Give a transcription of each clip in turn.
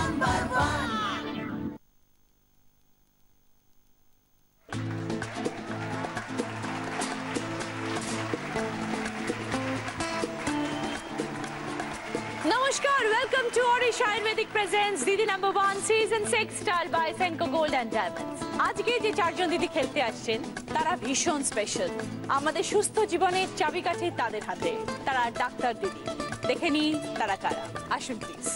Namaskar, welcome to Orisha Ayurvedic Presents Didi #1 Season 6 style by Senco Gold and Diamonds. আজকে যে চারজন দিদি খেলতে আসছেন তারা ভীষণ স্পেশাল। আমাদের সুস্থ জীবনের চাবিকাঠি তাদের হাতে। তারা ডাক্তার দিদি। দেখে নিন তারা কারা। আসুন প্লিজ।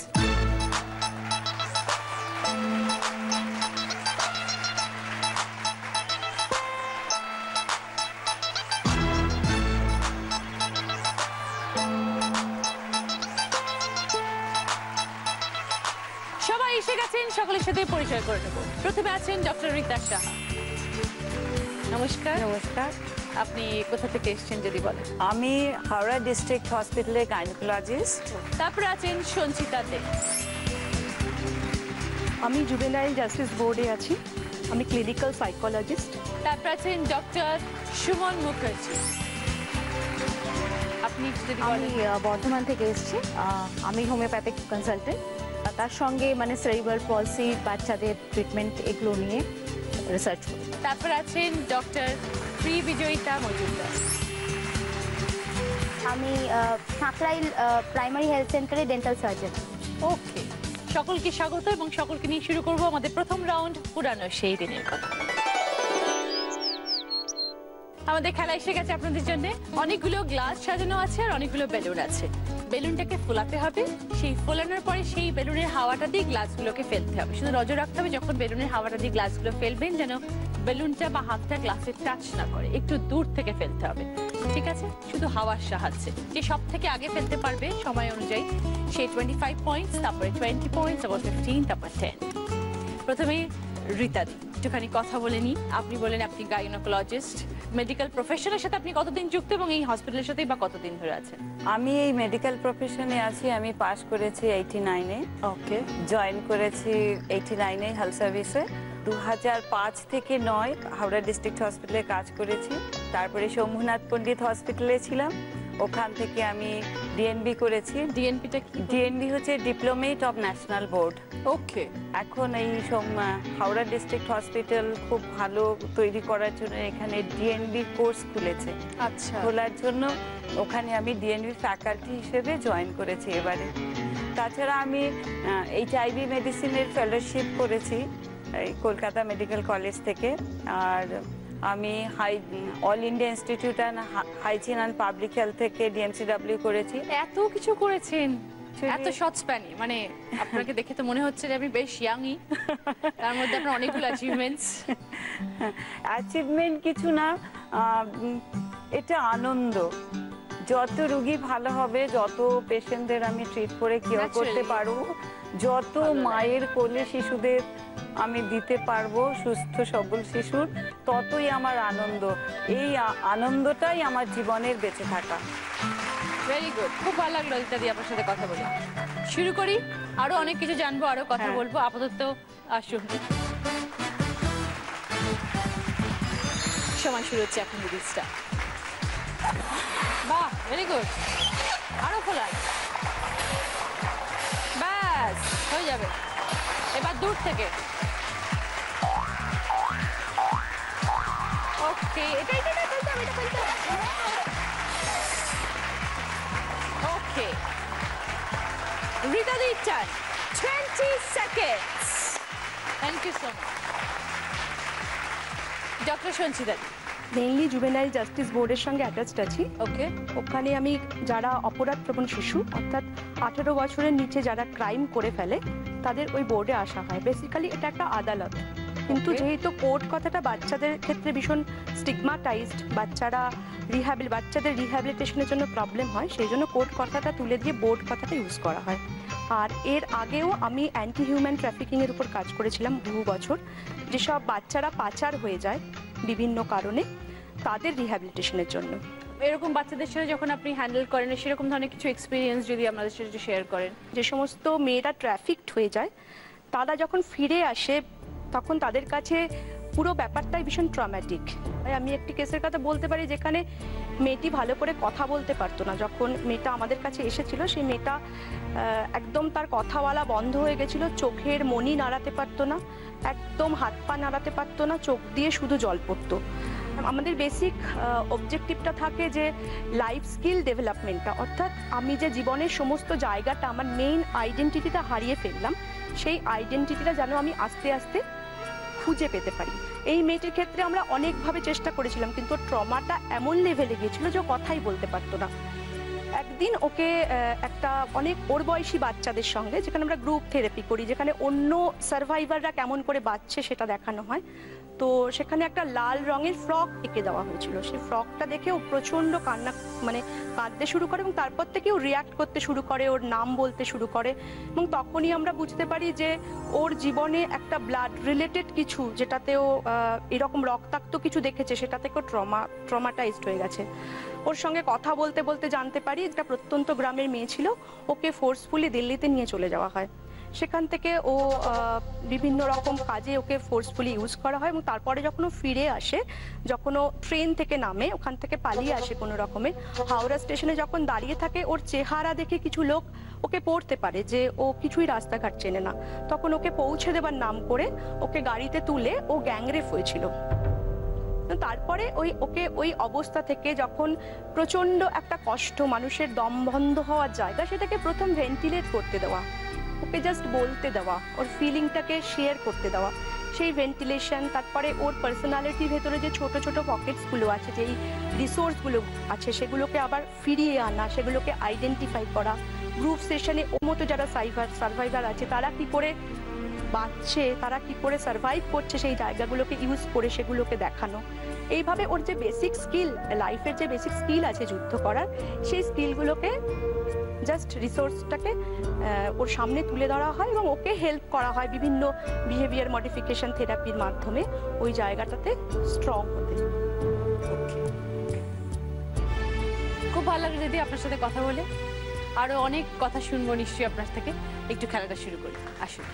সবাই এসে গেছেন, সকলের সাথে পরিচয় করে নেব। প্রথমে আছেন ডক্টর রীতা সাহা। নমস্কার। নমস্কার। আপনি কোথা থেকে এসেছেন যদি বলেন? আমি হাওড়া ডিস্ট্রিক্ট হসপিটালে গাইনোকোলজিস্ট। তারপরে আছেন সঞ্চিতা দে। আমি জুভেনাইল জাস্টিস বোর্ডে আছি, আমি ক্লিনিক্যাল সাইকোলজিস্ট। তারপর আছেন ডক্টর সুমন মুখার্জি। আপনি যদি আমি বলেন? বর্ধমান থেকে এসেছি, আমি হোমিওপ্যাথিক কনসালটেন্ট। তার সঙ্গে মানে সেরিব্রাল পলসি, বাচ্চাদের ট্রিটমেন্ট এগুলো নিয়ে রিসার্চ করি। তারপর আছেন ডক্টর শ্রী বিজয়িতা মজুমদার। আমি সাঁকরাইল প্রাইমারি হেলথ সেন্টারে ডেন্টাল সার্জন। ওকে, সকলকে স্বাগত এবং সকলকে নিয়ে শুরু করব আমাদের প্রথম রাউন্ড, পুরানো সেই দিনের কথা। আমাদের খেলা এসে গেছে আপনাদের জন্য। অনেকগুলো গ্লাস সাজানো আছে আর অনেকগুলো বেলুন আছে। বেলুনটাকে ফোলাতে হবে, সেই ফোলানোর পরে সেই বেলুনের হাওয়াটা দিয়ে গ্লাসগুলোকে ফেলতে হবে। শুধু নজর রাখতে হবে যখন বেলুনের হাওয়াটা দিয়ে গ্লাসগুলো ফেলবেন যেন বেলুনটা বা হাতটা গ্লাসে টাচ না করে, একটু দূর থেকে ফেলতে হবে, ঠিক আছে? শুধু হাওয়ার সাহায্যে। যে সব থেকে আগে ফেলতে পারবে সময় অনুযায়ী সে 25 পয়েন্টস, তারপরে 20 পয়েন্টস, তারপর 15, তারপর 10। প্রথমে রীতাদি, একটুখানি কথা বলে নিই। আপনি বলেন আপনি গাইনোকোলজিস্ট, মেডিকেল প্রফেশনের সাথে আপনি কতদিন যুক্ত এবং এই হসপিটালের সাথেই বা কতদিন ধরে আছেন? আমি এই মেডিকেল প্রফেশনে আছি, আমি পাস করেছি 89-এ। ওকে। জয়েন করেছি 89-এ হেলথ সার্ভিসে। 2005 থেকে 9 হাওড়া ডিস্ট্রিক্ট হসপিটালে কাজ করেছি। তারপরে শম্ভুনাথ পণ্ডিত হসপিটালে ছিলাম, ওখান থেকে আমি ডিএনবি করেছি। ডিএনপিটা কি? ডিএনবি হচ্ছে ডিপ্লোমেট অফ ন্যাশনাল বোর্ড। ওকে। এখন এই হাওড়া ডিস্ট্রিক্ট হসপিটাল খুব ভালো তৈরি করার জন্য এখানে ডিএনবি কোর্স খুলেছে। আচ্ছা। খোলার জন্য ওখানে আমি ডিএনবি ফ্যাকাল্টি হিসেবে জয়েন করেছি এবারে। তাছাড়া আমি HIV মেডিসিনের ফেলোশিপ করেছি এই কলকাতা মেডিকেল কলেজ থেকে। আর আমি all India institute and hygiene and public health থেকে DMCW করেছি। এত কিছু করেছেন, এত শর্ট স্প্যানে, মানে আপনাকে দেখে তো মনে হচ্ছে যে আপনি বেশ ইয়াংই। তার মধ্যে আপনার অনেকগুলো অ্যাচিভমেন্টস। অ্যাচিভমেন্ট কিছু না, এটা আনন্দ। যত রোগী ভালো হবে, যত পেশেন্টদের আমি ট্রিট করে কিওর করতে পারবো, যত মায়ের কোলে শিশুদের আমি দিতে পারবো সুস্থ সবল শিশুর, ততই আমার আনন্দ। এই আনন্দটাই আমার জীবনের বেঁচে থাকা। ভেরি গুড, খুব ভালো লাগলো ইত্যাদি আপনার সাথে কথা বলে। শুরু করি, আরো অনেক কিছু জানবো, আরো কথা বলবো। আপাতত আসুন, সময় শুরু হচ্ছে এখন দিদিসটা। বাহ, ভেরি গুড। আরো খোলান, ব্যাস হয়ে যাবে। এবার দূর থেকে। ওকে, এটা ফেলতে হবে, এটা ফেলতে হবে। ওকে, রীতাদি টান, 20 seconds. Thank you so much. Doctor Sanchita di. Mainly juvenile justice বোর্ডের সঙ্গে অ্যাটাচড আছি। ওকে। ওখানে আমি যারা অপরাধপ্রবণ শিশু, অর্থাৎ 18 বছরের নিচে যারা ক্রাইম করে ফেলে, তাদের ওই বোর্ডে আসা হয়। বেসিক্যালি এটা একটা আদালত, কিন্তু যেহেতু কোর্ট কথাটা বাচ্চাদের ক্ষেত্রে ভীষণ স্টিগমাটাইজড, বাচ্চাদের রিহ্যাবিলিটেশনের জন্য প্রবলেম হয়, সেই জন্য কোর্ট কথাটা তুলে দিয়ে বোর্ড কথাটা ইউজ করা হয়। আর এর আগেও আমি অ্যান্টি হিউম্যান ট্রাফিকিংয়ের উপর কাজ করেছিলাম বহু বছর। যেসব বাচ্চারা পাচার হয়ে যায় বিভিন্ন কারণে, তাদের রিহ্যাবিলিটেশনের জন্য। এরকম বাচ্চাদের সাথে যখন আপনি হ্যান্ডেল করেন, সেরকম ধরনের কিছু এক্সপিরিয়েন্স যদি আমাদের সাথে শেয়ার করেন। যে সমস্ত মেয়েরা ট্রাফিকড হয়ে যায়, তারা যখন ফিরে আসে তখন তাদের কাছে পুরো ব্যাপারটাই ভীষণ ট্রমাটিক। আমি একটি কেসের কথা বলতে পারি যেখানে মেয়েটি ভালো করে কথা বলতে পারতো না। যখন মেয়েটা আমাদের কাছে এসেছিল সেই মেয়েটা একদম তার কথা বলা বন্ধ হয়ে গেছিল, চোখের মনি নাড়াতে পারতো না, একদম হাত পা নাড়াতে পারতো না, চোখ দিয়ে শুধু জল পড়তো। আমাদের বেসিক অবজেক্টিভটা থাকে যে লাইফ স্কিল ডেভেলপমেন্টটা, অর্থাৎ আমি যে জীবনের সমস্ত জায়গাটা আমার মেইন আইডেন্টিটিটা হারিয়ে ফেললাম, সেই আইডেন্টিটিটা যেন আমি আস্তে আস্তে খুঁজে পেতে পারি। এই মেয়েটির ক্ষেত্রে আমরা অনেকভাবে চেষ্টা করেছিলাম, কিন্তু ট্রমাটা এমন লেভেলে গিয়েছিল যে কথাই বলতে পারতো না। একদিন ওকে একটা অনেক ওর বয়সী বাচ্চাদের সঙ্গে, যেখানে আমরা গ্রুপ থেরাপি করি, যেখানে অন্য সার্ভাইভাররা কেমন করে বাঁচছে সেটা দেখানো হয়, তো সেখানে একটা লাল রঙের ফ্রক এঁকে দেওয়া হয়েছিল। সেই ফ্রকটা দেখে ও প্রচণ্ড কাঁদতে শুরু করে এবং তারপর থেকে ও রিয়াক্ট করতে শুরু করে, ওর নাম বলতে শুরু করে। এবং তখনই আমরা বুঝতে পারি যে ওর জীবনে একটা ব্লাড রিলেটেড কিছু, যেটাতে ও এরকম রক্তাক্ত কিছু দেখেছে, সেটা থেকে ট্রমাটাইজড হয়ে গেছে। ওর সঙ্গে কথা বলতে বলতে জানতে পারি একটা প্রত্যন্ত গ্রামের মেয়ে ছিল, ওকে ফোর্সফুলি দিল্লিতে নিয়ে চলে যাওয়া হয়। সেখান থেকে ও বিভিন্ন রকম কাজে ওকে ফোর্সফুলি ইউজ করা হয় এবং তারপরে যখন ও ফিরে আসে, যখন ও ট্রেন থেকে নামে, ওখান থেকে পালিয়ে আসে কোনো রকমে, হাওড়া স্টেশনে যখন দাঁড়িয়ে থাকে, ওর চেহারা দেখে কিছু লোক ওকে পড়তে পারে যে ও কিছুই রাস্তাঘাট চেনে না। তখন ওকে পৌঁছে দেবার নাম করে ওকে গাড়িতে তুলে ও গ্যাংরেপ হয়েছিল। তারপরে ওকে ওই অবস্থা থেকে যখন প্রচন্ড একটা কষ্ট, মানুষের দম বন্ধ হওয়ার জায়গা, সেটাকে প্রথম ভেন্টিলেট করতে দেওয়া, ওকে জাস্ট বলতে দেওয়া, ওর ফিলিংটাকে শেয়ার করতে দেওয়া, সেই ভেন্টিলেশন। তারপরে ওর পার্সোনালিটির ভেতরে যে ছোট ছোট পকেটসগুলো আছে, যেই রিসোর্সগুলো আছে, সেগুলোকে আবার ফিরিয়ে আনা, সেগুলোকে আইডেন্টিফাই করা। গ্রুপ সেশনে ওর মতো যারা সার্ভাইভার আছে, তারা কি করে বাঁচছে, তারা কি করে সার্ভাইভ করছে, সেই জায়গাগুলোকে ইউজ করে সেগুলোকে দেখানো। এইভাবে ওর যে বেসিক স্কিল, লাইফের যে বেসিক স্কিল আছে যুদ্ধ করার, সেই স্কিলগুলোকে জাস্ট রিসোর্সটাকে ওর সামনে তুলে ধরা হয় এবং ওকে হেল্প করা হয় বিভিন্ন বিহেভিয়ার মডিফিকেশন থেরাপির মাধ্যমে ওই জায়গাটাতে স্ট্রং হতে। খুব ভালো লাগলো দিদি আপনার সাথে কথা বলে, আরো অনেক কথা শুনবো নিশ্চয়ই আপনার থেকে। একটু খেলাটা শুরু করি, আসুন।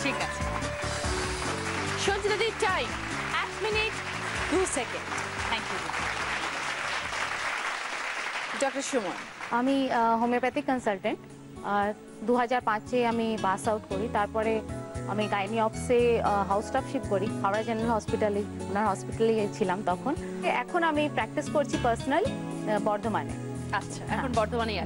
ঠিক আছে, Sanchita di time 1 minute 2 second. Thank you doctor Suman. আমি হোমিওপ্যাথিক কনসালটেন্ট, আর 2005-এ আমি পাস আউট করি। তারপরে আমি গাইনি অফসে হাউস স্টাফশিপ করি, হাওড়া জেনারেল হসপিটালে, ওনার হসপিটালে ছিলাম তখন। এখন আমি প্র্যাকটিস করছি পার্সোনাল বর্ধমানে। আচ্ছা, এখন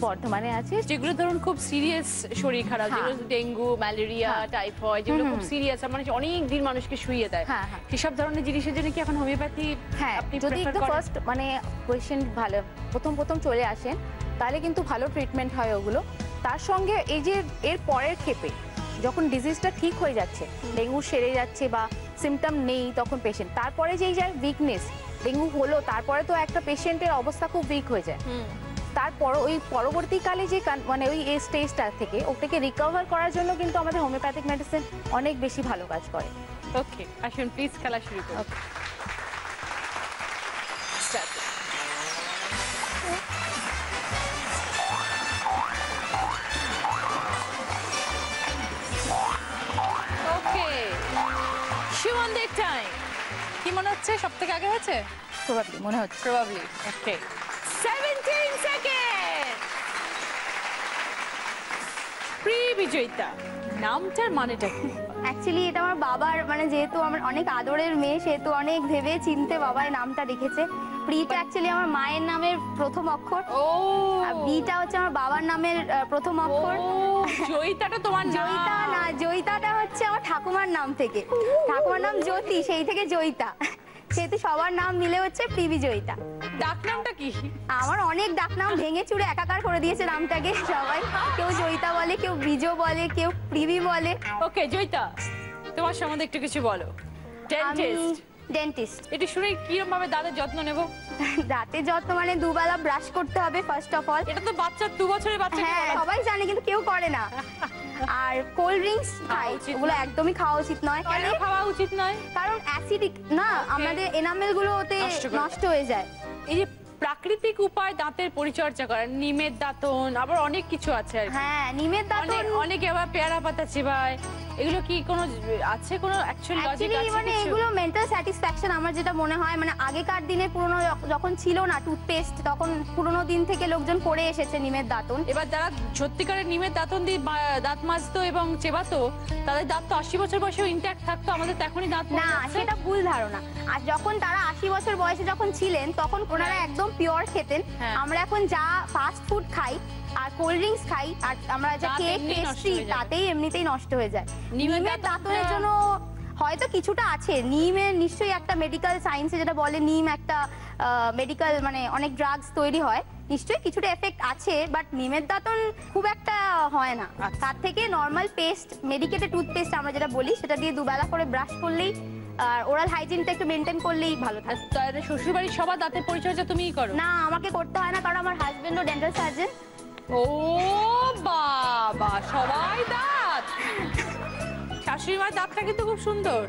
বর্ধমানে আছে। যেগুলো ধরুন খুব সিরিয়াস শরীর খারাপ, যেগুলো ডেঙ্গু, ম্যালেরিয়া, টাইফয়েড, যেগুলো খুব সিরিয়াস, মানে অনেক দিন মানুষকে শুইয়ে দেয়, সেসব ধরনের জিনিসের জন্য কি এখন হোমিওপ্যাথি? আপনি যদি একটু ফার্স্ট মানে পেশেন্ট ভালো প্রথম চলে আসেন, তাহলে কিন্তু ভালো ট্রিটমেন্ট হয় ওগুলো। তার সঙ্গে এই যে এর পরের ক্ষেপে যখন ডিজিজটা ঠিক হয়ে যাচ্ছে, ডেঙ্গু সেরে যাচ্ছে বা সিমটম নেই, তখন পেশেন্ট তারপরে যেই যায় উইকনেস, ডেঙ্গু হলো তারপরে তো একটা পেশেন্টের অবস্থা খুব উইক হয়ে যায়। তারপর ওই পরবর্তীকালে যে মানে ওই স্টেজটা থেকে ওটাকে রিকভার করার জন্য কিন্তু আমাদের হোমিওপ্যাথিক মেডিসিন অনেক বেশি ভালো কাজ করে। ওকে, আসুন প্লিজ খেলা শুরু করুন। ওকে, সুমনদের টাইম। কি মনে হচ্ছে সব থেকে আগে হয়েছে? প্রবাবলি মনে হচ্ছে। প্রবাবলি। ওকে, 17 সেকেন্ড। বিজয়িতা নামটার মানেটা কি? অ্যাকচুয়ালি এটা আমার বাবার, মানে যেহেতু আমার অনেক আদরের মেয়ে, সেহেতু অনেক ভেবে চিনতে বাবাই নামটা রেখেছে। প্রিটা অ্যাকচুয়ালি আমার মায়ের নামের প্রথম অক্ষর, আর বিটা হচ্ছে আমার বাবার নামের প্রথম অক্ষর। জয়িতাটা তোমার নাম? জয়িতা না, জয়িতাটা হচ্ছে আমার ঠাকুমার নাম থেকে, ঠাকুমার নাম জ্যোতি, সেই থেকে জয়িতা। সেহেতু সবার নাম মিলে হচ্ছে প্রিভি জয়িতা। ডাক নামটা কি? আমার অনেক ডাকনাম ভেঙে চুরে একাকার করে দিয়েছে নামটাকে সবাই। কেউ জয়িতা বলে, কেউ বিজো বলে, কেউ প্রিভি বলে। ওকে জয়িতা, তোমার সম্বন্ধে একটু কিছু বলো। আমি ডেন্টিস্ট, ডেন্টিস্ট। একটু শুনে কিরকম ভাবে দাঁতের যত্ন নেব? দাঁতের যত্ন মানে দুবেলা ব্রাশ করতে হবে ফার্স্ট অফ অল। এটা তো বাচ্চা 2 বছরের বাচ্চা। হ্যাঁ সবাই জানে কিন্তু কেউ করে না। আর কোল্ড ড্রিঙ্কস খাই, উচিত ওগুলো একদমই খাওয়া উচিত নয়। কেন খাওয়া উচিত নয়? কারণ অ্যাসিডিক না, আমাদের এনামেল গুলো ওতে নষ্ট করে। নষ্ট হয়ে যায়। এই যে প্রাকৃতিক উপায় দাঁতের পরিচর্যা করা, নিমের দাঁতন, আবার অনেক কিছু আছে আর কি। হ্যাঁ নিমের দাঁতন। অনেকে আবার পেয়ারা পাতা চিবায়, এগুলো কি কোনো আছে কোনো অ্যাকচুয়াল লজিক Actually আছে মানে কিছু? এগুলো মেন্টাল স্যাটিসফ্যাকশন আমার যেটা মনে হয়, মানে আগেকার দিনে পুরনো যখন ছিল না টুথপেস্ট, তখন পুরনো দিন থেকে লোকজন করে এসেছে নিমের দাঁতন। এবার যারা সত্যিকারের নিমের দাঁতন দিয়ে দাঁত মাজতো এবং চেবাতো, তাদের দাঁত তো 80 বছর বয়সেও ইনট্যাক্ট থাকতো, আমাদের তো এখনই দাঁত না সেটা ভুল ধারণা। আর যখন তারা 80 বছর বয়সে যখন ছিলেন তখন ওনারা একদম পিওর খেতেন। হ্যাঁ। আমরা এখন যা ফাস্ট ফুড খাই আর কোল্ড ড্রিঙ্কস খাই আর আমরা যা দাঁত কেক এমনিই নষ্ট পেস্ট্রি, হয়ে যায়। তাতেই এমনিতেই নষ্ট হয়ে যায়। নিমের নিমের দাঁতনের দাঁতনটা- জন্য হয়তো কিছুটা আছে, নিমের নিশ্চয়ই একটা মেডিকেল সায়েন্সে যেটা বলে নিম একটা মেডিকেল মানে অনেক ড্রাগস তৈরি হয়, নিশ্চয়ই কিছুটা এফেক্ট আছে, বাট নিমের দাঁতন খুব একটা হয় না। তার থেকে নর্মাল পেস্ট, মেডিকেটেড টুথপেস্ট আমরা যেটা বলি, সেটা দিয়ে দুবেলা করে ব্রাশ করলেই আর ওরাল হাইজিনটা একটু মেনটেন করলেই ভালো থাকে। তাহলে শ্বশুর বাড়ির সবার দাঁতের পরিচর্যা তুমিই করো? না আমাকে করতে হয় না, কারণ আমার হাজবেন্ডও ডেন্টাল সার্জন। ও বাবা, সবাই দাঁত। শাশুড়ি মায়ের দাঁতটা কিন্তু খুব সুন্দর।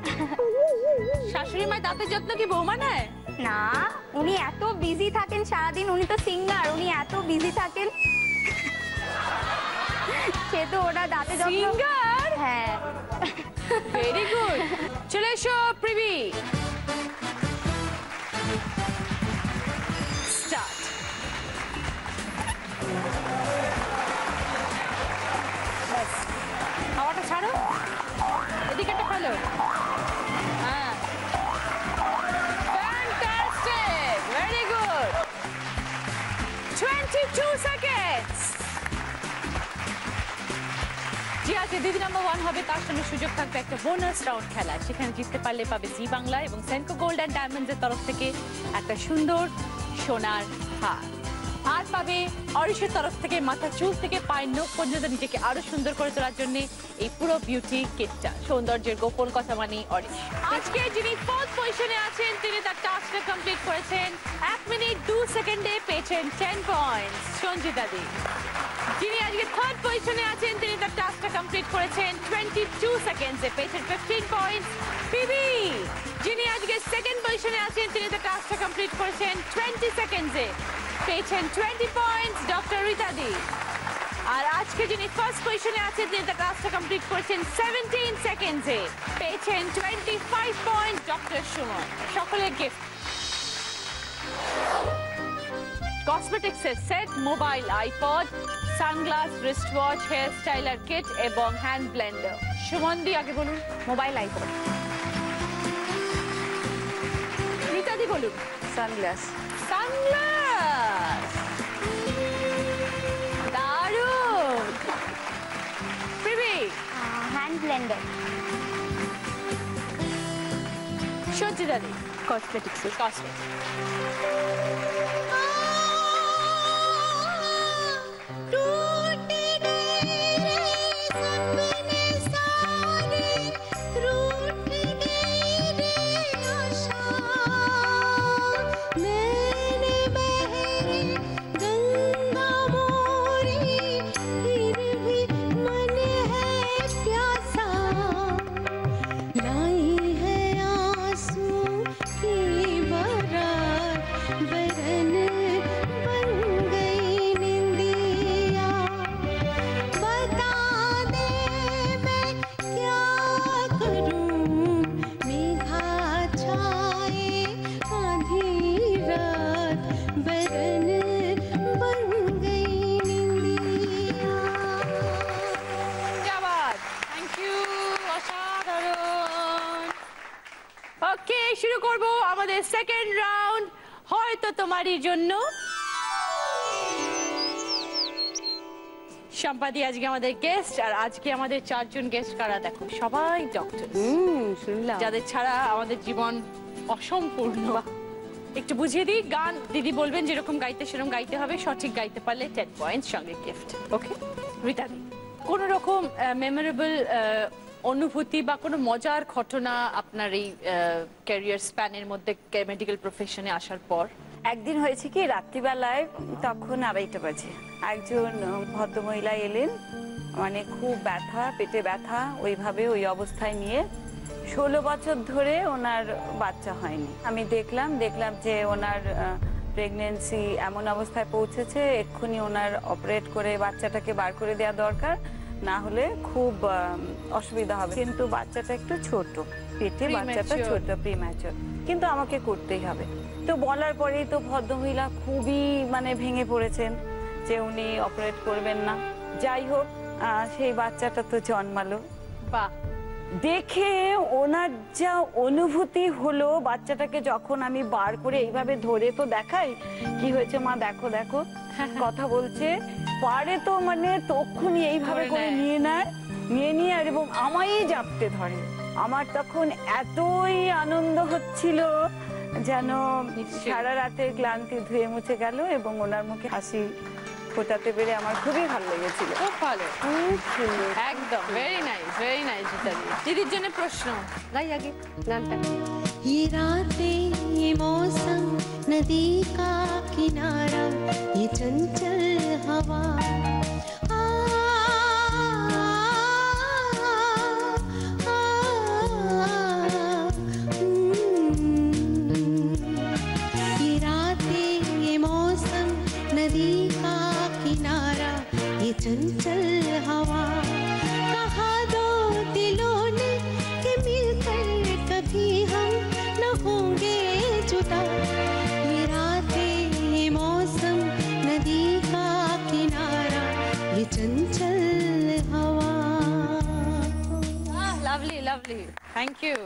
শাশুড়ি মায়ের দাঁতের যত্ন কি বৌমা নেয়? না উনি এত বিজি থাকেন সারাদিন, উনি তো সিঙ্গার, উনি এত বিজি থাকেন সে তো ওটা দাঁতে যত্ন। সিঙ্গার? হ্যাঁ ভেরি গুড। চলে এসো প্রিভি। স্টার্ট। ব্যাস, হাওয়াটা ছাড়ো, এদিকে একটা ফেলো। হ্যাঁ, ফ্যান্টাস্টিক, ভেরি গুড। 22 সেকেন্ডস। যে আছে দিদি নাম্বার 1 হবে, তার সঙ্গে সুযোগ থাকবে একটা বোনাস রাউন্ড খেলা। সেখানে জিততে পারলে পাবে জি বাংলা এবং সেনকো গোল্ড অ্যান্ড ডায়মন্ডস এর তরফ থেকে একটা সুন্দর সোনার হার। আর পাবে অরিশের তরফ থেকে মাথা চুল থেকে পায়ের নখ পর্যন্ত নিজেকে আরো সুন্দর করে তোলার জন্য এই পুরো বিউটি কিটটা। সৌন্দর্যের গোপন কথা মানে অরিশ। আজকে যিনি 4th পজিশনে আছেন, তিনি তার টাস্কটা কমপ্লিট করেছেন 1 মিনিট 2 সেকেন্ডে, পেয়েছেন 10 পয়েন্টস সঞ্জিতা দি। যিনি আজকে 3rd পজিশনে আছেন, তিনি তার টাস্কটা কমপ্লিট করেছেন 22 সেকেন্ডসে, পেয়েছেন 15 পয়েন্টস পিবি। যিনি আজকে 2nd পজিশনে আছেন, তিনি তার টাস্কটা কমপ্লিট করেছেন 20 সেকেন্ডসে, পেয়েছেন 20 পয়েন্টস ডক্টর রীতা দি। আর আজকে যিনি 1st পজিশনে আছেন, তিনি তার টাস্কটা কমপ্লিট করেছেন 17 সেকেন্ডসে, পেয়েছেন 25 পয়েন্টস ডক্টর সুমন। সকলের গিফট কসমেটিক্সের set, mobile, iPod, sunglass, wrist watch, hair styler kit এবং হ্যান্ড ব্লেন্ডার। সুমন দি আগে বলুন। Mobile iPhone. রীতা দি বলুন। সানগ্লাস। সানগ্লাস, দারুণ। Privi. Hand blender. Sanjita di. Cosmetics. Cosmetics. Okay, শুরু করব আমাদের সেকেন্ড রাউন্ড। হয়তো তোমারই জন্য। সম্পাদি আজকে আমাদের গেস্ট, আর আজকে আমাদের 4 জন গেস্ট কারা দেখো, সবাই ডক্টর, শুনলাম। যাদের ছাড়া আমাদের জীবন অসম্পূর্ণ। একটু বুঝিয়ে দিই, গান দিদি বলবেন যেরকম গাইতে সেরকম গাইতে হবে, সঠিক গাইতে পারলে 10 পয়েন্টস সঙ্গে গিফট। ওকে রীতা দি, কোন রকম মেমোরেবল অনুভূতি বা কোনো মজার ঘটনা আপনার এই ক্যারিয়ার স্প্যানের মধ্যে মেডিকেল প্রফেশনে আসার পর? একদিন হয়েছে কি, রাত্রিবেলায় তখন 2:30 বাজে একজন ভদ্রমহিলা এলেন, মানে খুব ব্যথা, পেটে ব্যথা, ওইভাবে ওই অবস্থায় নিয়ে 16 বছর ধরে ওনার বাচ্চা হয়নি। আমি দেখলাম যে ওনার প্রেগনেন্সি এমন অবস্থায় পৌঁছেছে, এক্ষুনি ওনার অপারেট করে বাচ্চাটাকে বার করে দেওয়া দরকার, না হলে খুব অসুবিধা হবে। কিন্তু বাচ্চাটা একটু ছোট, পেটে বাচ্চাটা ছোট, প্রিম্যাচুর, কিন্তু আমাকে করতেই হবে। তো বলার পরেই তো ভদ্রমহিলা খুবই মানে ভেঙে পড়েছেন যে উনি অপারেট করবেন না। যাই হোক, সেই বাচ্চাটা তো জন্মালো। বাহ, দেখে ওনার যা অনুভূতি হলো, বাচ্চাটাকে যখন আমি বার করে এইভাবে ধরে তো দেখাই কি হয়েছে মা, দেখো দেখো, কথা বলছে, পারে তো মানে তখনই এইভাবে করে নিয়ে নিয়ে আর এবং আমায় জাপটে ধরে। আমার তখন এতই আনন্দ হচ্ছিল যেন সারা রাতের ক্লান্তি ধুয়ে মুছে গেল, এবং ওনার মুখে হাসি ফোটাতে পেরে আমার খুবই ভালো লেগেছিল। খুব ভালো, একদম ভেরি নাইস দিদির জন্য প্রশ্ন গাই আগে গানটা। ये रातें ये मौसम नदी का किनारा ये चंचल हवा ये रातें ये मौसम नदी का किनारा ये चंचल हवा कहा दो दिलों ने कि मिलकर कभी हम न होंगे जुदा ये रातें ये मौसम नदी का किनारा ये चंचल हवा। Lovely thank you.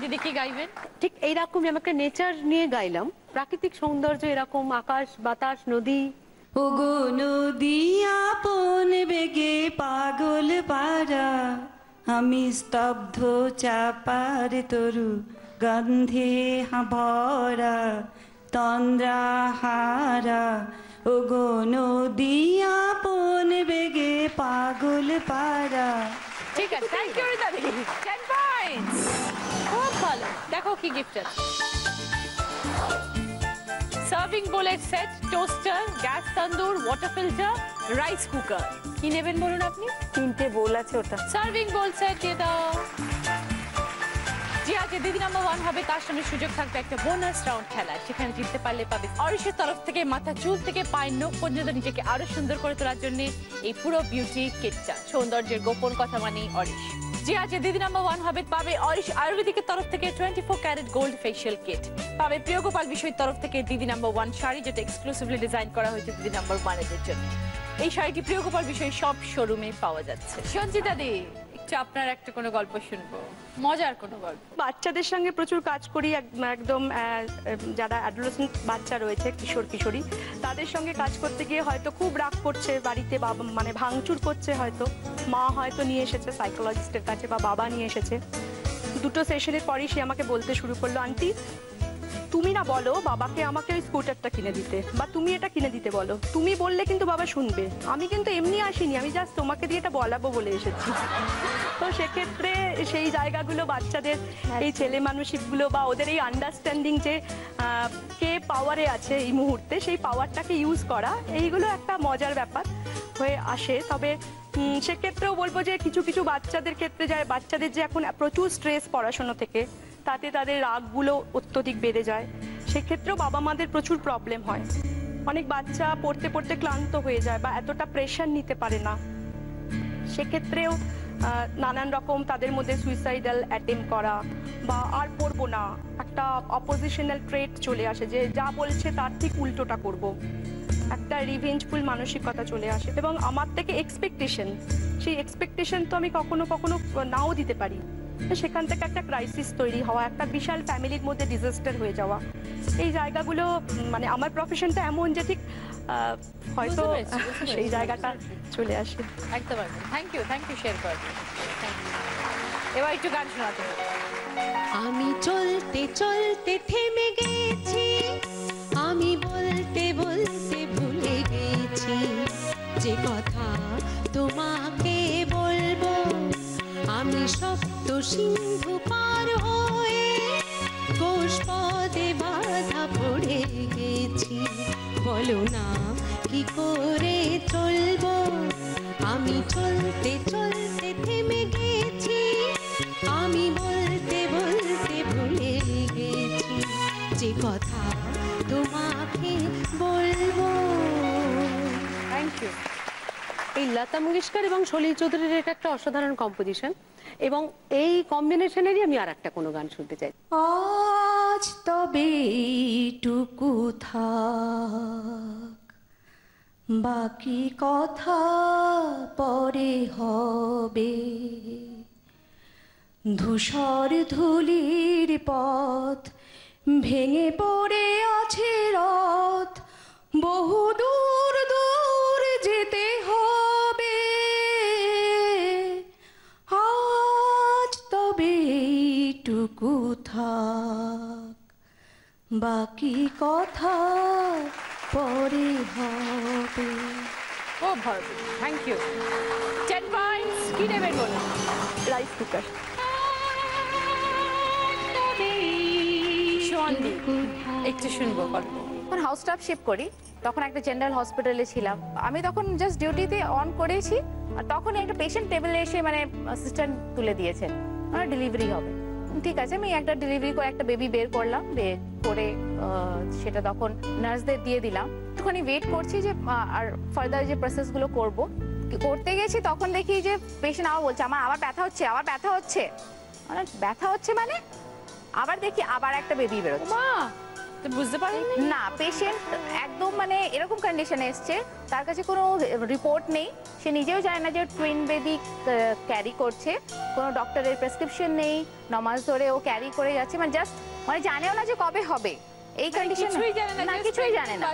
দিদি কি গাইবেন? ঠিক এইরকমই আমাকে নেচার নিয়ে গাইলাম, প্রাকৃতিক সৌন্দর্য, এরকম আকাশ বাতাস নদী। ওগো নদী আপন বেগে পাগল পারা, আমি স্তব্ধ চাপার তরু গন্ধে ভরা তন্দ্রা হারা, ওগো নদী আপন বেগে পাগল পারা। ঠিক আছে, thank you Rita di, 10 points. খুব ভালো। দেখো কি গিফট আছে। সার্ভিং বোলের set, toaster, gas tandoor, water filter, rice cooker. কি নেবেন বলুন আপনি? 3টে বোল আছে ওটা। সার্ভিং বোল সেট দিয়ে দাও। যে আজকে দিদি নাম্বার 1 হবে তার সামনে সুযোগ থাকবে একটা বোনাস রাউন্ড খেলা, সেখানে জিততে পারলে পাবে অরিশের তরফ থেকে মাথা চুল থেকে পায়ের নখ পর্যন্ত নিজেকে আরো সুন্দর করে তোলার জন্য এই পুরো বিউটি কিটটা। সৌন্দর্যের গোপন কথা মানে অরিশ। যে আজকে দিদি নাম্বার 1 হবে পাবে অরিশ আয়ুর্বেদিকের তরফ থেকে 24 ক্যারেট গোল্ড ফেশিয়াল কিট, পাবে প্রিয়গোপাল বিষয়ের তরফ থেকে দিদি নাম্বার 1 শাড়ি, যেটা এক্সক্লুসিভলি ডিজাইন করা হয়েছে দিদি নাম্বার 1 এর জন্য। এই শাড়িটি প্রিয়গোপাল বিষয় সব শোরুমে পাওয়া যাচ্ছে। সঞ্চিতা দি, একটু আপনার একটা কোনো গল্প শুনবো, মজার কোনো গল্প। বাচ্চাদের সঙ্গে প্রচুর কাজ করি, একদম যারা অ্যাডোলেসেন্ট বাচ্চা রয়েছে, কিশোর কিশোরী, তাদের সঙ্গে কাজ করতে গিয়ে হয়তো খুব রাগ করছে বাড়িতে, বাবা মানে ভাঙচুর করছে, হয়তো মা হয়তো নিয়ে এসেছে সাইকোলজিস্টের কাছে বা বাবা নিয়ে এসেছে। 2টো সেশনের পরই সে আমাকে বলতে শুরু করলো, আন্টি তুমি না বলো বাবাকে আমাকে ওই স্কুটারটা কিনে দিতে, বা তুমি এটা কিনে দিতে বলো, তুমি বললে কিন্তু বাবা শুনবে, আমি কিন্তু এমনি আসিনি, আমি জাস্ট তোমাকে দিয়ে এটা বলাবো বলে এসেছি। তো সেক্ষেত্রে সেই জায়গাগুলো বাচ্চাদের এই ছেলে মানসিকগুলো বা ওদের এই আন্ডারস্ট্যান্ডিং যে কে পাওয়ারে আছে এই মুহূর্তে, সেই পাওয়ারটাকে ইউজ করা, এইগুলো একটা মজার ব্যাপার হয়ে আসে। তবে সেক্ষেত্রেও বলবো যে কিছু কিছু বাচ্চাদের ক্ষেত্রে যায়, বাচ্চাদের যে এখন প্রচুর স্ট্রেস পড়াশোনা থেকে, তাতে তাদের রাগগুলো অত্যধিক বেড়ে যায়, সেক্ষেত্রেও বাবা মাদের প্রচুর প্রবলেম হয়। অনেক বাচ্চা পড়তে পড়তে ক্লান্ত হয়ে যায় বা এতটা প্রেশার নিতে পারে না, সেক্ষেত্রেও নানান রকম তাদের মধ্যে সুইসাইডাল অ্যাটেম্প করা বা আর পড়বো না, একটা অপোজিশনাল ট্রেট চলে আসে যে যা বলছে তার ঠিক উল্টোটা করব, একটা রিভেঞ্জফুল মানসিকতা চলে আসে। এবং আমার থেকে এক্সপেকটেশন, সেই এক্সপেকটেশন তো আমি কখনো কখনো নাও দিতে পারি, সেখান থেকে একটা ক্রাইসিস তৈরি হওয়া, একটা বিশাল ফ্যামিলির মধ্যে ডিজাস্টার হয়ে যাওয়া, এই জায়গাগুলো মানে আমার প্রফেশনটা এমন যে ঠিক হয়তো সেই জায়গাটা চলে আসে। একদম। থ্যাংক ইউ শেয়ার করার জন্য। এবার একটু গান শোনাতে হবে। আমি চলতে চলতে থেমে গেছি, আমি বলতে বলতে ভুলে গেছি যে কথা তোমাকে বলবো। আমি সপ্ত সিন্ধু পার হয়ে কোষ পদে বাধা পড়ে গেছি, বলো না কি করে চলবো। আমি চলতে চলতে থেমে গেছি, আমি বলতে বলতে ভুলে গেছি যে কথা তোমাকে বলবো। Thank you. এই লতা মঙ্গেশকর এবং সলিল চৌধুরীর এটা একটা অসাধারণ কম্পোজিশন, এবং এই কম্বিনেশনেরই আমি আর একটা কোনো গান শুনতে চাই। আজ তবে টুকু থাক, বাকি কথা পরে হবে। ধূসর ধুলির পথ ভেঙে পড়ে আছে রথ, বহু দূর দূর যেতে হবে। আজ তবে টুকু থাক, বাকি কথা পরে হবে। ও ভালো, থ্যাংক ইউ। 10 পয়েন্টস। কি নেবেন বলুন? Rice cooker. সোয়ান্দি, একটু শুনবো গল্প। যখন হাউস স্টাফ শিফট করি তখন একটা জেনারেল হসপিটালে ছিলাম। আমি তখন জাস্ট ডিউটিতে অন করেছি, আর তখনই একটা পেশেন্ট টেবিলে এসে মানে অ্যাসিস্ট্যান্ট তুলে দিয়েছেন, মানে ডেলিভারি হবে। ঠিক আছে, আমি একটা ডেলিভারি করে একটা বেবি বের করলাম, বের করে সেটা তখন নার্সদের দিয়ে দিলাম। একটুখানি ওয়েট করছি যে আর ফার্দার যে প্রসেসগুলো করতে গেছি, তখন দেখি যে পেশেন্ট আবার বলছে আমার আবার ব্যথা হচ্ছে, আবার ব্যথা হচ্ছে। মানে ব্যথা হচ্ছে মানে আবার দেখি আবার একটা বেবি বেরোচ্ছে। মা তো বুঝতে পারেন না, পেশেন্ট একদম মানে এরকম কন্ডিশনে এসছে, তার কাছে কোনো রিপোর্ট নেই, সে নিজেও জানে না যে টুইন বেবি ক্যারি করছে, কোনো ডক্টরের প্রেসক্রিপশন নেই, 9 মাস ধরে ও ক্যারি করে যাচ্ছে, মানে জাস্ট মানে জানেও না যে কবে হবে, এই কন্ডিশন কিছুই জানে না, কিছুই জানে না।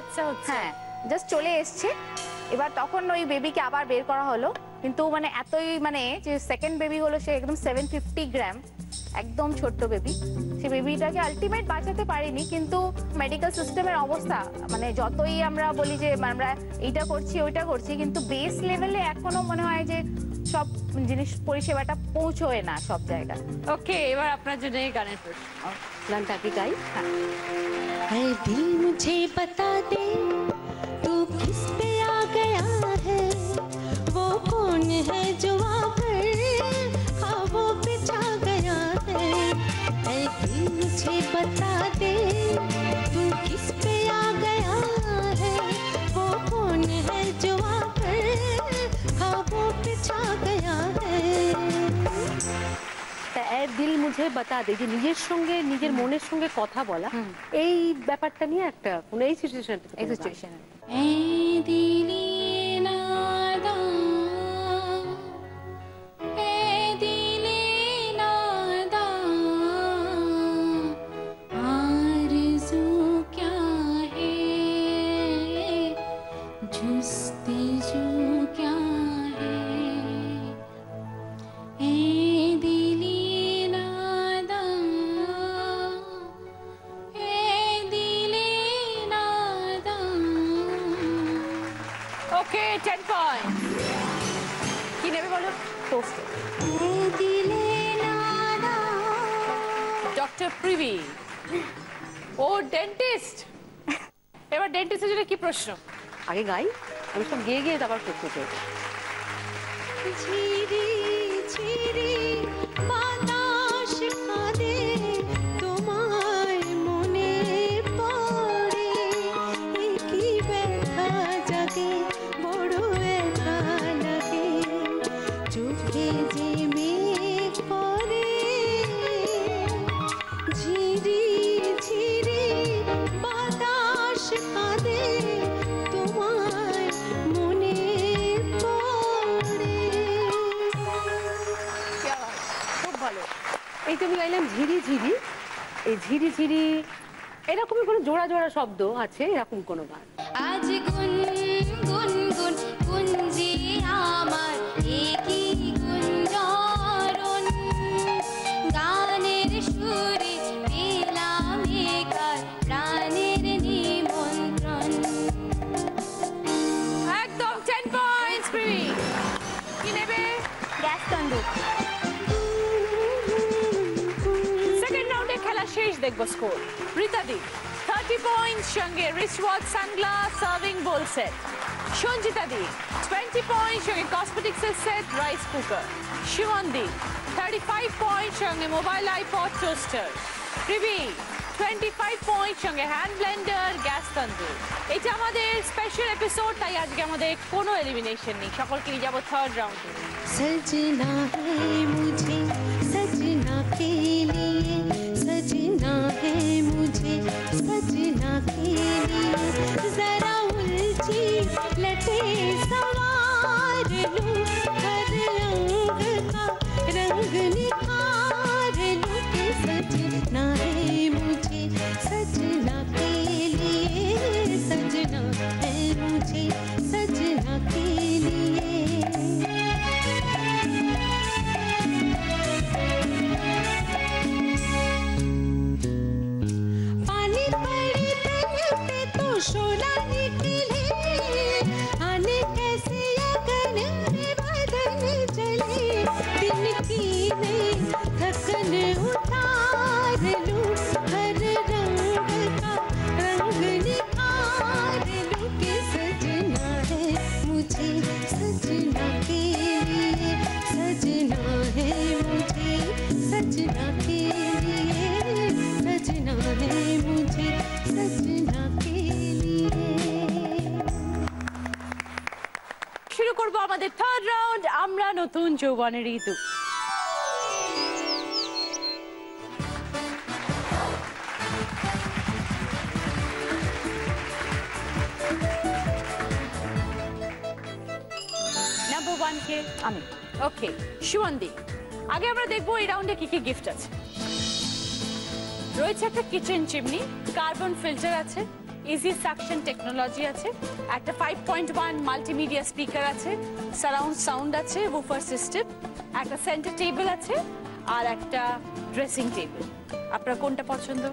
হ্যাঁ, জাস্ট চলে এসছে। এবার তখন ওই বেবিকে আবার বের করা হলো, কিন্তু মানে এতই মানে যে সেকেন্ড বেবি হলো সে একদম 750 গ্রাম, একদম ছোট্ট বেবি। সে বেবিটাকে আলটিমেট বাঁচাতে পারিনি, কিন্তু মেডিকেল সিস্টেমের অবস্থা মানে যতই আমরা বলি যে আমরা এইটা করছি ওইটা করছি, কিন্তু বেস লেভেলে এখনো মনে হয় যে সব জিনিস পরিষেবাটা পৌঁছয় না সব জায়গায়। ওকে, এবার আপনার জন্য এই গানের প্রশ্ন। গানটা কি গাই? है दिल मुझे बता दे तू किस पे आ गया है, वो कौन है जो आकर ख्वाबों पे छा गया है। है दिल मुझे बता दे तू किस पे आ गया है, वो कौन है जो आकर ख्वाबों पे छा गया है। দিল মুঝে বাতা দে, যে নিজের সঙ্গে নিজের মনের সঙ্গে কথা বলা, এই ব্যাপারটা নিয়ে একটা কোন এই সিচুয়েশনটা এই সিচুয়েশন ऐ दिली नादा, ऐ दिली नादा, आरज़ू क्या है, जुस्ताजू क्या है। ऐ दिली नादा, ऐ दिली नादा। ওকে, 10 পয়েন্ট। কি নেবে বলো? পোস্ট ডক্টর প্রিভি, ও ডেন্টিস্ট। এবার ডেন্টিস্টের জন্য কি প্রশ্ন? আগে গাই, আমি সব গিয়ে গিয়ে তারপর করতে চাই। ঝিরি ঝিরি বাতাস কাঁদে, তোমায় মনে পড়ে, এ কি ব্যথা জাগে, বড় ব্যথা লাগে, চোখে যে মেঘ করে। ঝিরি ঝিরি বাতাস কাঁদে, তোমায় মনে পড়ে। খুব ভালো। এই তুমি গাইলাম ঝিরি ঝিরি, এই ঝিরি ঝিরি এরকমই কোনো জোড়া জোড়া শব্দ আছে, এরকম কোনো গান? আজ গুন গুন গুন গুঞ্জি আমার একই গুঞ্জরণ, গানের দেখবো স্কোর। রীতাদি 30 পয়েন্টস, সঙ্গে wrist watch, sunglass, serving bowl set. Sanjita di 20 points, সঙ্গে কসমেটিক্সের set, rice cooker. Shiban di 35 points, সঙ্গে mobile, iPod, toaster. Privi 25 point, সঙ্গে হ্যান্ড ব্লেন্ডার, গ্যাস তন্দুর। এটা আমাদের স্পেশাল এপিসোড, তাই আজকে আমাদের কোনো এলিমিনেশন নেই, সকলকে নিয়ে যাবো থার্ড রাউন্ডে। सजना है मुझे सजना के लिए, सजना है मुझे सजना के लिए, जरा उलझी लटे सवार लूं, हर रंग का रंग निखार लूं, कि सजना है मुझे सजना के लिए, सजना है मुझे सजना के लिए। पानी पड़े तन पे तो शोला निकले, आने कैसे अगन में बदन चले, दिन की नई थकन उतार लूं, हर रंग का रंग निखार लूं, कि सजना है मुझे सजना के लिए, सजना है मुझे सजना के लिए, सजना है मुझे सजना के लिए। শুরু করবো আমাদের থার্ড রাউন্ড, আমরা নতুন যৌবনের ঋতু। নাম্বার 1 কে আমি ওকে শিবন্দি। আগে আমরা দেখবো এই রাউন্ডে কি কি গিফট আছে। রয়েছে একটা কিচেন চিমনি, কার্বন ফিল্টার আছে, ইজি সাকশন টেকনোলজি আছে, একটা 5.1 মাল্টিমিডিয়া স্পিকার আছে, সারাউন্ড সাউন্ড আছে, বুফার সিস্টেম, একটা সেন্টার টেবিল আছে, আর একটা ড্রেসিং টেবিল। আপনার কোনটা পছন্দ?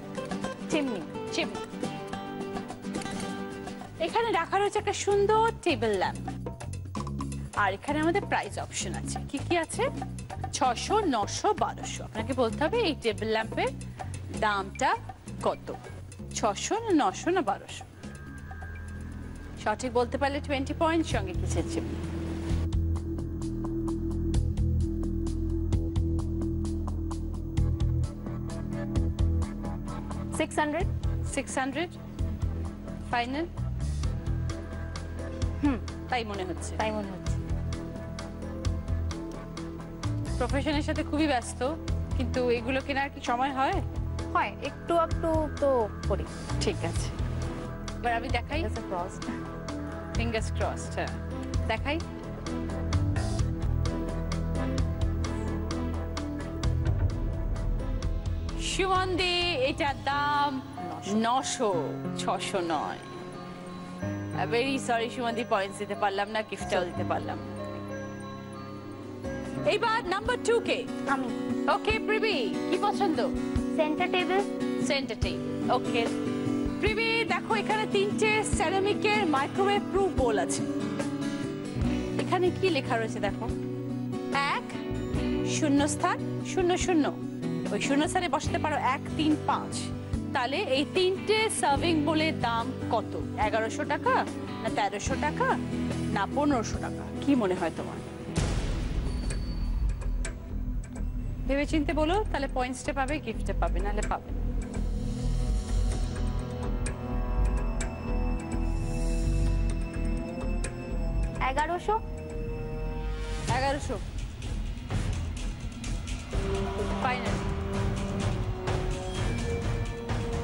চিমনি। চিমনি। এখানে রাখা রয়েছে একটা সুন্দর টেবিল ল্যাম্প, আর এখানে আমাদের প্রাইস অপশন আছে। কি কি আছে? 600, 900, 1200। আপনাকে বলতে হবে এই টেবিল ল্যাম্পের দামটা কত, 600 না 900 না 1200। সঠিক বলতে পারলে 20 পয়েন্ট, সঙ্গে কিচেন চিমনি। $600 ফাইনাল? তাই মনে হচ্ছে। তাই মনে হচ্ছে। প্রফেশনের সাথে খুবই ব্যস্ত, কিন্তু এগুলো কেনার কি সময় হয়? হয় একটু একটু তো করি। ঠিক আছে, এবার আমি দেখাই। Fingers crossed. হ্যাঁ, দেখাই। শিবন্দি, এটার দাম 900, 600 নয়। ভেরি সরি শিবন্দি, পয়েন্টস দিতে পারলাম না, গিফটটাও দিতে পারলাম না। এইবার নাম্বার 2 কে আমি। ওকে প্রিভি, কি পছন্দ? Center table. Center table. Okay Privi, দেখো এখানে 3টে সেরামিকের মাইক্রোওয়েভ প্রুফ বোল আছে। এখানে কি লেখা রয়েছে দেখো, 1 শূন্যস্থান 00। ওই শূন্যস্থানে বসাতে পারো 1, 3, 5। তাহলে এই 3টে সার্ভিং বোলের দাম কত? 1100 টাকা না 1300 টাকা না 1500 টাকা? কি মনে হয় তোমার? ভেবে চিনতে বলো, তাহলে পয়েন্টসটা পাবে, গিফটটা পাবে, নাহলে পাবে না। $1100। 1100 ফাইনাল?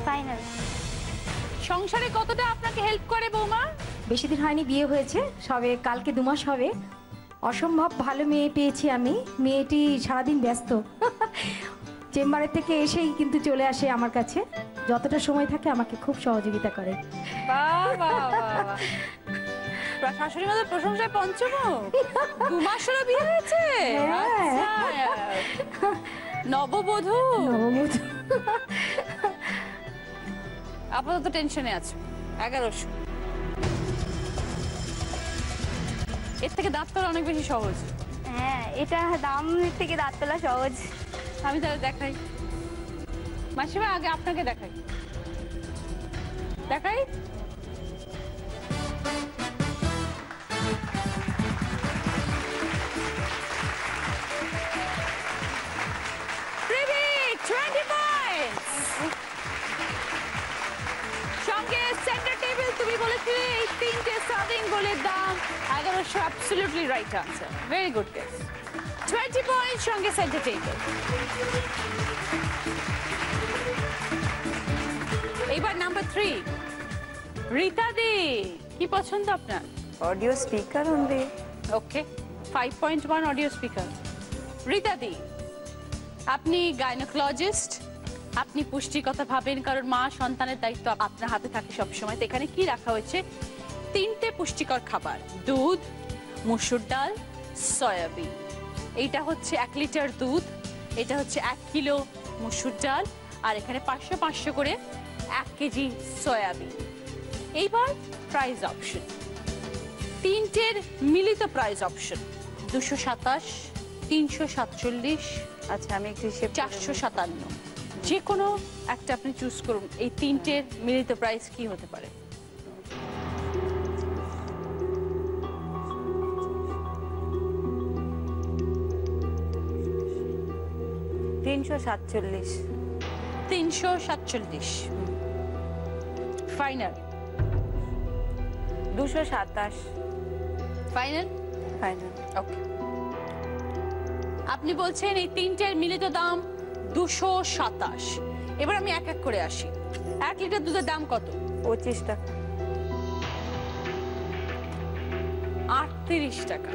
ফাইনাল। সংসারে কতটা আপনাকে হেল্প করে বৌমা? বেশি দিন হয়নি বিয়ে হয়েছে, সবে কালকে 2 মাস হবে। অসম্ভব ভালো মেয়ে পেয়েছি আমি। মেয়েটি সারাদিন ব্যস্ত, চেম্বারের থেকে এসেই কিন্তু চলে আসে আমার কাছে, যতটা সময় থাকে আমাকে খুব সহযোগিতা করে। বাহ বাহ বাহ, শাশুড়ি মাদের প্রশংসায় পঞ্চমুখ। 2 মাস হলো বিয়ে হয়েছে? আচ্ছা, নববধূ। আপাতত টেনশনে আছো। 1100। এর থেকে দাঁত তোলা অনেক বেশি সহজ। হ্যাঁ, এটা দাম থেকে দাঁত তোলা সহজ। আমি তাহলে দেখাই। মাসিমা আগে আপনাকে দেখাই দেখাই। সঙ্গে সেন্টার টেবিল তুমি বলেছিলে এই তিনটে সার্ভিং বোলের দাম 1100, absolutely right answer, very good guess. 20 point সঙ্গে সেন্টার টেবিল। এবার নাম্বার 3 রীতা দি, কি পছন্দ আপনার? Audio speaker only. Okay 5.1 audio speaker. Rita di, আপনি গাইনোকোলজিস্ট, আপনি পুষ্টির কথা ভাবেন কারণ মা সন্তানের দায়িত্ব আপনার হাতে থাকে সবসময়। তো এখানে কি রাখা হয়েছে? 3টে পুষ্টিকর খাবার, দুধ, মসুর ডাল, সয়াবিন। এইটা হচ্ছে 1 লিটার দুধ, এটা হচ্ছে 1 কিলো মসুর ডাল, আর এখানে 500 করে 1 কেজি সয়াবিন। এইবার প্রাইস অপশন, তিনটের মিলিত প্রাইস অপশন 227, 347, আচ্ছা আমি একটু হিসেব 457। যে কোনো একটা আপনি চুজ করুন, এই তিনটের মিলিত প্রাইস কি হতে পারে? $347। 347 ফাইনাল। 227 final final. ওকে, আপনি বলছেন এই তিনটের মিলিত দাম 227। এবার আমি এক এক করে আসি। 1 লিটার দুধের দাম কত? 25 টাকা। 38 টাকা।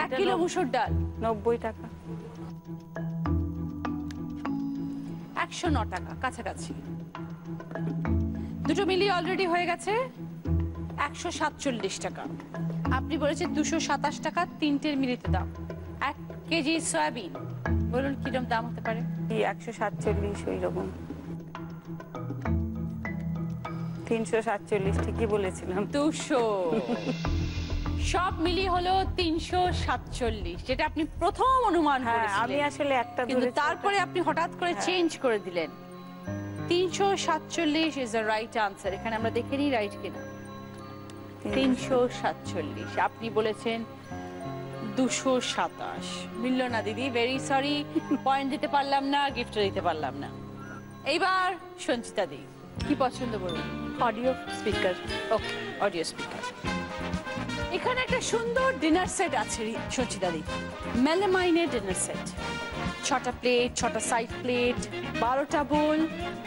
1 কিলো মসুর ডাল 90 টাকা। 109 টাকা, কাছাকাছি। দুটো মিলিয়ে অলরেডি হয়ে গেছে 147 টাকা। আপনি বলেছেন 227 টাকা তিনটের মিলিত দাম। 1 কেজি সয়াবিন বলুন কিরকম দাম হতে পারে? 147 ওই রকম। 347 ঠিকই বলেছিলাম। 200 সব মিলিয়ে হলো 347, যেটা আপনি প্রথম অনুমান হ্যাঁ করেছিলেন। আমি আসলে একটা কিন্তু ধরেছি। তারপরে আপনি হঠাৎ করে চেঞ্জ করে দিলেন। 347 ইজ দ্য রাইট আনসার। এখানে আমরা দেখে নিই রাইট কিনা। 347, আপনি বলেছেন 227। মিলল না দিদি, ভেরি সরি, পয়েন্ট দিতে পারলাম না, গিফট দিতে পারলাম না। এইবার সঞ্চিতা দি, কি পছন্দ বলুন? Audio speaker. Okay, audio speaker. এখানে একটা সুন্দর ডিনার সেট আছে সঞ্চিতা দি, মেলামাইনের ডিনার সেট। 6টা প্লেট, 6টা সাইড প্লেট, 12টা বোল,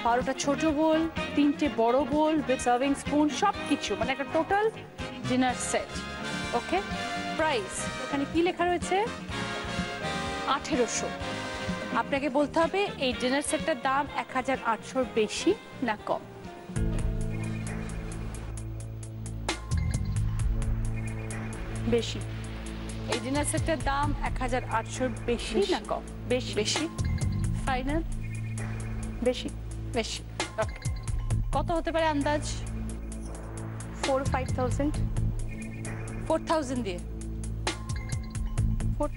12টা ছোট বোল, 3টে বড় বোল উইথ সার্ভিং স্পুন, সব কিছু মানে একটা টোটাল ডিনার সেট। ওকে, প্রাইস এখানে কি লেখা রয়েছে? 1800। আপনাকে বলতে হবে এই ডিনার সেটটার দাম 1800 বেশি না কম? বেশি। এই ডিনার সেটটার দাম 1800 বেশি না কম? বেশি। বেশি। ফাইনাল? বেশি। বেশি। ওকে, কত হতে পারে আন্দাজ? 4-5,000। 4000 দিয়ে?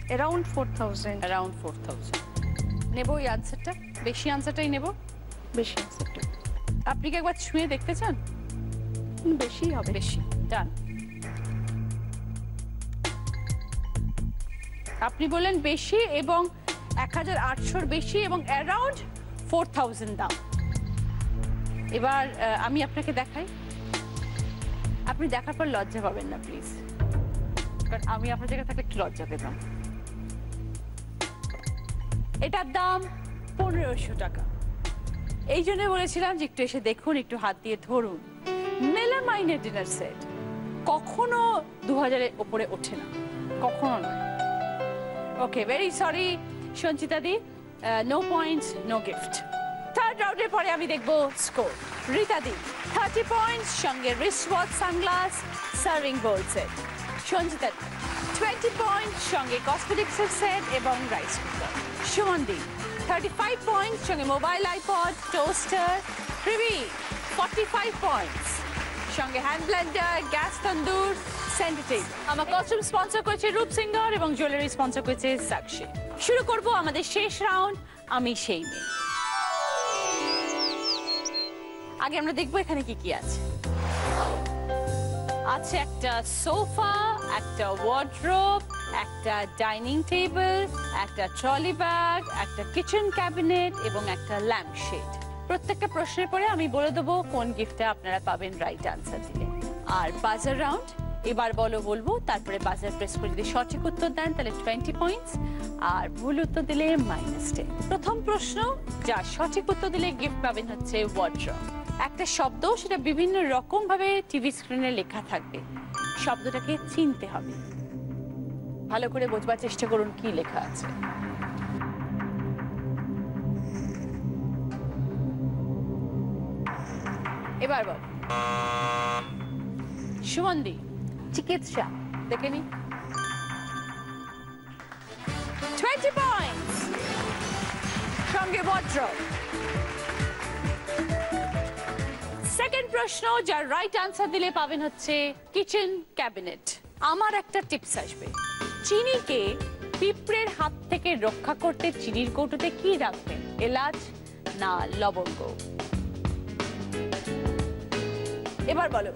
অ্যারাউন্ড 4,000। অ্যারাউন্ড 4000 নেব এই আনসারটা, বেশি আনসারটাই নেব। বেশি আনসারটা। আপনি কি একবার ছুঁয়ে দেখতে চান? বেশি হবে। বেশি, ডান। আপনি বললেন বেশি এবং 1800 বেশি এবং অ্যারাউন্ড 4000 দাম। এবার আমি আপনাকে দেখাই, আপনি দেখার পর লজ্জা পাবেন না প্লিজ, কারণ আমি আপনার জায়গায় থাকলে একটু লজ্জা পেতাম। এটার দাম 1500 টাকা। এই জন্য বলেছিলাম যে একটু এসে দেখুন, একটু হাত দিয়ে ধরুন। মেলামাইনের ডিনার সেট কখনো 2000-এর উপরে ওঠে না, কখনো নয়। Okay, very sorry Sanchita di, no points, no gift. Third রাউন্ডের পরে আমি দেখবো স্কোর। রীতা দি 30 পয়েন্টস, সঙ্গে wristwatch, sunglass, serving bowl set. Sanchita di 20 points, সঙ্গে কসমেটিক্সের সেট এবং rice cooker. Suman di 35 points, সঙ্গে mobile, iPod, toaster. Privi 45 points, সঙ্গে হ্যান্ড ব্লেন্ডার, গ্যাস তন্দুর, সেন্টেটিভ। আমার কস্টিউম স্পন্সর করেছে রূপ সিঙ্গার এবং জুয়েলারি স্পন্সর করেছে সাক্ষী। শুরু করব আমাদের শেষ রাউন্ড, আমি সেই মেয়ে। আগে আমরা দেখবো এখানে কি কি আছে। আছে একটা সোফা, একটা ওয়ার্ড্রোব, একটা ডাইনিং টেবিল, একটা ট্রলি ব্যাগ, একটা কিচেন ক্যাবিনেট এবং একটা ল্যাম্পশেড। প্রত্যেকটা প্রশ্নের পরে আমি বলে দেবো কোন গিফটটা আপনারা পাবেন রাইট আনসার দিলে। আর বাজার রাউন্ড, এবার বলবো, তারপরে বাজার প্রেস করে যদি সঠিক উত্তর দেন তাহলে 20 পয়েন্টস, আর ভুল উত্তর দিলে -10। প্রথম প্রশ্ন, যা সঠিক উত্তর দিলে গিফট পাবেন হচ্ছে ওয়ার্ড্রোব। একটা শব্দ, সেটা বিভিন্ন রকম ভাবে টিভি স্ক্রিনে লেখা থাকবে, শব্দটাকে চিনতে হবে। ভালো করে বোঝবার চেষ্টা করুন কি লেখা আছে। এবার বল সুমন্দি। চিকিৎসা। দেখে নি 20 পয়েন্টস, সঙ্গে ওয়ার্ড্রোব। সেকেন্ড প্রশ্ন, যার রাইট আনসার দিলে পাবেন হচ্ছে কিচেন ক্যাবিনেট। আমার একটা টিপস আসবে, চিনিকে পিঁপড়ের হাত থেকে রক্ষা করতে চিনির কৌটোতে কি রাখবেন? এলাচ না লবঙ্গ? এবার বলো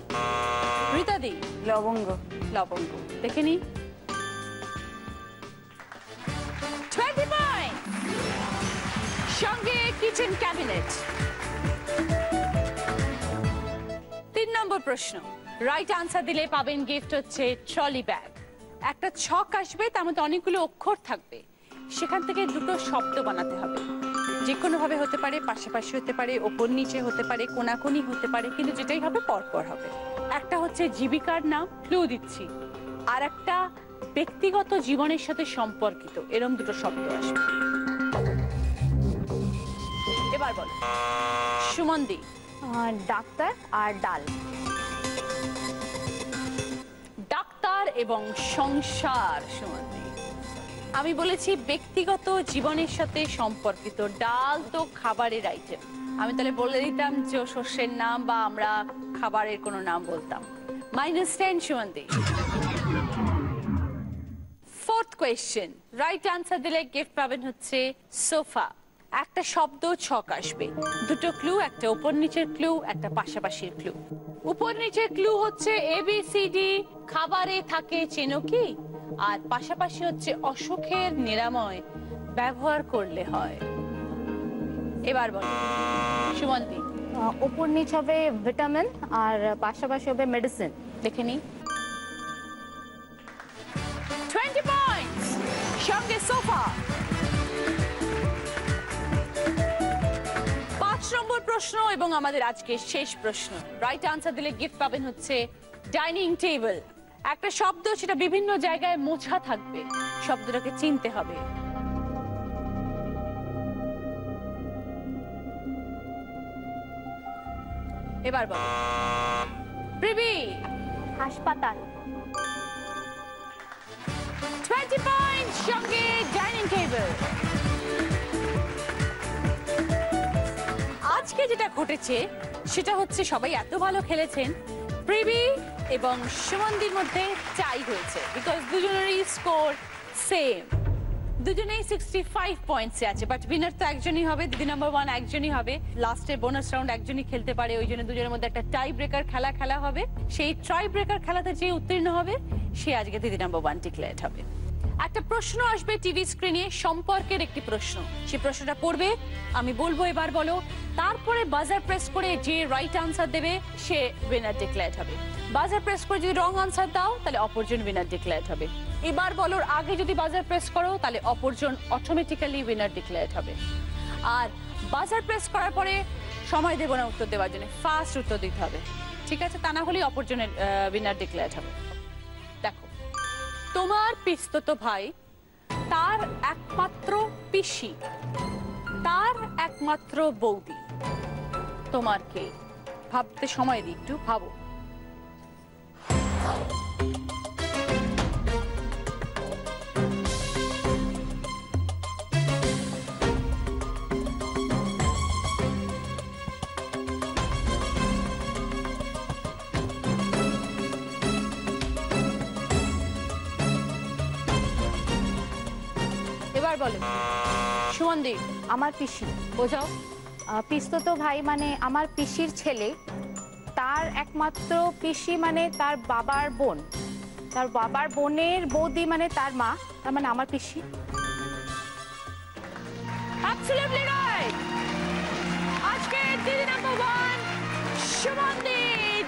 রীতাদি। লবঙ্গ। লবঙ্গ। দেখে নি 20 পয়েন্ট, সঙ্গে কিচেন ক্যাবিনেট। 3 নম্বর প্রশ্ন, রাইট আনসার দিলে পাবেন গিফট হচ্ছে ট্রলি ব্যাগ। একটা ছক আসবে, তার মধ্যে অনেকগুলো অক্ষর থাকবে, সেখান থেকে দুটো শব্দ বানাতে হবে। যে কোনো ভাবে হতে পারে, পাশাপাশি হতে পারে, ওপর নিচে হতে পারে, কোনাকুনি হতে পারে, কিন্তু যেটাই হবে পরপর হবে। একটা হচ্ছে জীবিকার নাম, ক্লু দিচ্ছি, আর একটা ব্যক্তিগত জীবনের সাথে সম্পর্কিত, এরকম দুটো শব্দ আসবে। এবার বলো সুমন্দি। ডাক্তার আর ডাল। ডাক্তার এবং সংসার। সুমন্দি, আমি বলেছি ব্যক্তিগত জীবনের সাথে সম্পর্কিত, ডাল তো খাবারের আইটেম। আমি তাহলে বলে দিতাম যে শস্যের নাম বা আমরা খাবারের কোনো নাম বলতাম। -10 সুমন্দি। ফোর্থ কোয়েশ্চেন, রাইট আনসার দিলে গিফট পাবেন হচ্ছে সোফা। একটা শব্দ ছক আসবে, দুটো ক্লু, একটা উপর নিচের ক্লু, একটা পাশাপাশির ক্লু। উপর নিচের ক্লু হচ্ছে ABCD, খাবারে থাকে চেনো কি, আর পাশাপাশি হচ্ছে অসুখের নিরাময় ব্যবহার করলে হয়। এবার বলো সুমন্তি। উপর নিচ হবে ভিটামিন, আর পাশাপাশি হবে মেডিসিন। দেখে নি 20 পয়েন্টস, সঙ্গে সোফা। 5 নম্বর প্রশ্ন এবং আমাদের আজকে শেষ প্রশ্ন, রাইট আনসার দিলে গিফট পাবেন হচ্ছে ডাইনিং টেবিল। একটা শব্দ, সেটা বিভিন্ন জায়গায় মোছা থাকবে, শব্দটাকে চিনতে হবে। এবার বলো প্রিবি। হাসপাতাল। 20 পয়েন্টস, সঙ্গে ডাইনিং টেবিল। আজকে যেটা ঘটেছে সেটা হচ্ছে সবাই এত ভালো খেলেছেন, প্রিবি এবং সুমন্দির মধ্যে টাই হয়েছে, বিকজ দুজনেরই স্কোর সেম। দুজনেই 65 পয়েন্টসে আছে, বাট উইনার তো একজনই হবে, দিদি নাম্বার 1 একজনই হবে। লাস্টে বোনাস রাউন্ড একজনই খেলতে পারে, ওই জন্য দুজনের মধ্যে একটা টাই ব্রেকার খেলা হবে। সেই টাই ব্রেকার খেলাতে যে উত্তীর্ণ হবে সে আজকে দিদি নাম্বার 1 ডিক্লেয়ার্ড হবে। একটা প্রশ্ন আসবে টিভি স্ক্রিনে, সম্পর্কের একটি প্রশ্ন, সেই প্রশ্নটা পড়বে, আমি বলবো এবার বলো, তারপরে বাজার প্রেস করে যে রাইট আনসার দেবে সে উইনার ডিক্লেয়ার্ড হবে। বাজার প্রেস করে যদি রং আনসার দাও তাহলে অপরজন উইনার ডিক্লেয়ার্ড হবে। এবার বলোর আগে যদি বাজার প্রেস করো তাহলে অপরজন অটোমেটিক্যালি উইনার ডিক্লেয়ার্ড হবে। আর বাজার প্রেস করার পরে সময় দেব না উত্তর দেওয়ার জন্য, ফাস্ট উত্তর দিতে হবে, ঠিক আছে? তা না হলে অপরজনের উইনার ডিক্লেয়ার্ড হবে। দেখো, তোমার পিস্তত ভাই, তার একমাত্র পিসি, তার একমাত্র বৌদি, তোমার কে? ভাবতে সময় দিই, একটু ভাবো। এবার বলো সুমন্দি। আমার পিসি। বোঝাও। পিস্তত ভাই মানে আমার পিসির ছেলে, তার একমাত্র পিসি মানে তার বাবার বোন, তার বাবার বোনের বৌদি মানে তার মা, তার মানে আমার পিসি। Absolutely right. আজকে দিদি নাম্বার 1 সুমনদি,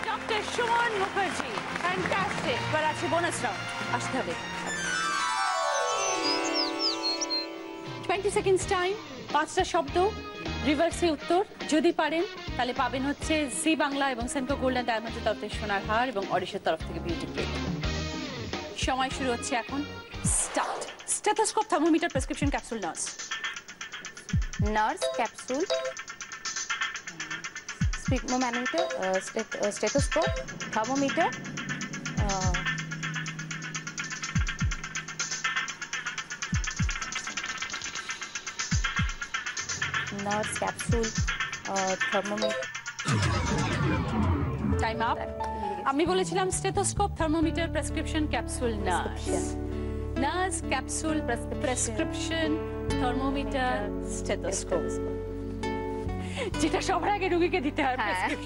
ডক্টর সুমন মুখার্জি। ফ্যান্টাস্টিক। এবার আছে বোনাস রাউন্ড, আসতে হবে। 20 সেকেন্ডস টাইম, 5টা শব্দ, রিভার্সে উত্তর। যদি পারেন তাহলে পাবেন হচ্ছে জি বাংলা এবং সেনকো গোল্ড অ্যান্ড ডায়মন্ডের তরফ থেকে সোনার হার এবং অরিশের তরফ থেকে বিউটি প্লেট। সময় শুরু হচ্ছে এখন, start. Stethoscope, thermometer, prescription, capsule, nurse. Nurse, capsule, sphygmomanometer, stethoscope, thermometer, nurse, capsule, thermometer. Time up. আমি বলেছিলাম stethoscope, thermometer, prescription, capsule, nurse. Nurse, capsule, prescription, thermometer, stethoscope. যেটা সবার আগে রোগীকে দিতে হয়,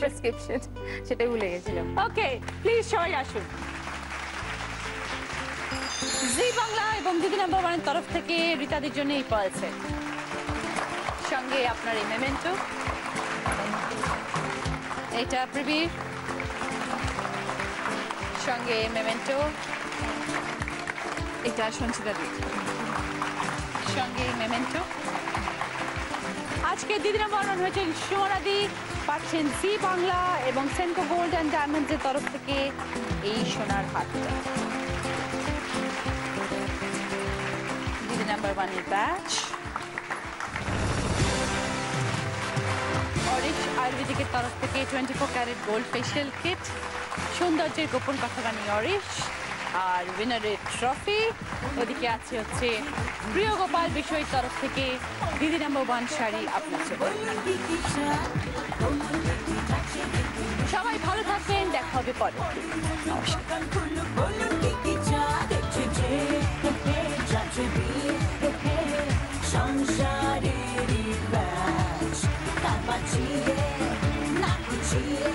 প্রেসক্রিপশন, সেটাই ভুলে গেছিলাম। ওকে, প্লিজ সবাই আসুন। জি বাংলা এবং দিদি নাম্বার 1 এর তরফ থেকে রীতাদির জন্য এই পালসে সঙ্গে আপনার এই মেমেন্টো, এটা প্রবীর সঙ্গে মেমেন্টো, এটা সঞ্চিতা দি সঙ্গে মেমেন্টো। আজকে দিদি নাম্বার 1 হয়েছে সোনাদি, পাচ্ছেন জি বাংলা এবং সেনকো গোল্ড অ্যান্ড ডায়মন্ডের তরফ থেকে এই সোনার হারটা। দিদি নাম্বার 1 এর ব্যাচ, অরিশ আয়ুর্বেদিকের তরফ থেকে 24 ক্যারেট গোল্ড ফেশিয়াল কিট, সৌন্দর্যের গোপন কথা বাণী অরিশ, আর উইনারের ট্রফি। ওদিকে আছে হচ্ছে প্রিয় গোপাল বিষয়ের তরফ থেকে দিদি নাম্বার 1 শাড়ি আপনার জন্য। সবাই ভালো থাকবেন, দেখা হবে পরে। সংসারের ব্যাস, কাপাচিয়ে না কুচিয়ে